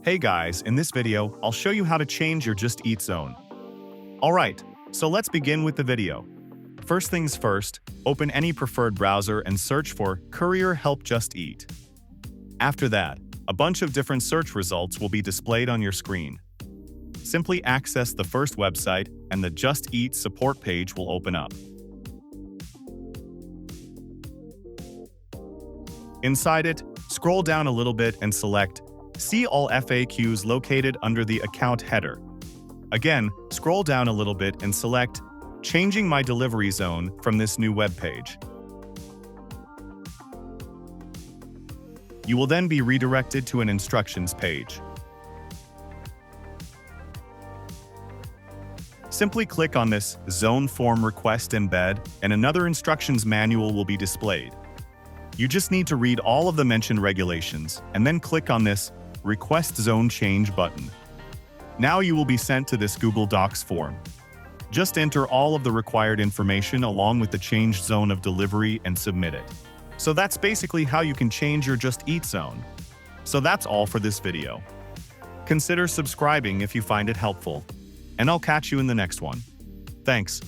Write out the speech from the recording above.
Hey guys, in this video, I'll show you how to change your Just Eat zone. Alright, so let's begin with the video. First things first, open any preferred browser and search for Courier Help Just Eat. After that, a bunch of different search results will be displayed on your screen. Simply access the first website and the Just Eat support page will open up. Inside it, scroll down a little bit and select See all FAQs located under the account header. Again, scroll down a little bit and select Changing my delivery zone from this new web page. You will then be redirected to an instructions page. Simply click on this Zone Form Request Embed and another instructions manual will be displayed. You just need to read all of the mentioned regulations and then click on this Request Zone Change button. Now you will be sent to this Google Docs form. Just enter all of the required information along with the changed zone of delivery and submit it. So that's basically how you can change your Just Eat zone. So that's all for this video. Consider subscribing if you find it helpful, and I'll catch you in the next one. Thanks.